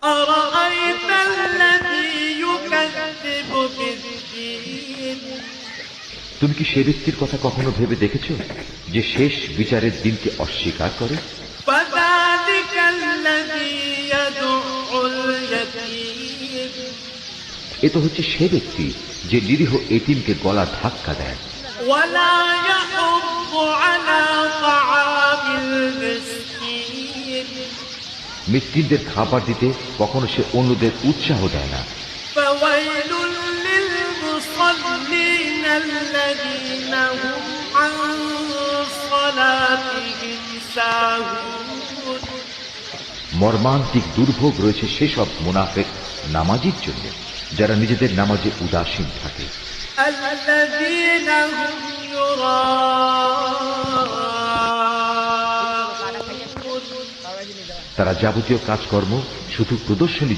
أرأيت الذي يكذب بالدين তুমি কি সে ব্যক্তির কথা কখনো ভেবে দেখেছ যে শেষ বিচারের দিনকে অস্বীকার করে? فذلك الذي يدع اليتيم এ তো হচ্ছে সে ব্যক্তি যে নিরীহ এতিমকে গলা ধাক্কা দেয়। ولا يحض على طعام المسكين মিসকিনদের খাবার দিতে কখনো সে অন্যদের উৎসাহ দেয় না। فويل للمصلين الذين هم عن صلاتهم ساهون মর্মান্তিক দুর্ভোগ রয়েছে সেসব মুনাফিক নামাজীর জন্য যারা নিজেদের নামাজে উদাসীন থাকে। الذين هم يراءون তারা যাবতীয় কাজকর্ম শুধু প্রদর্শনী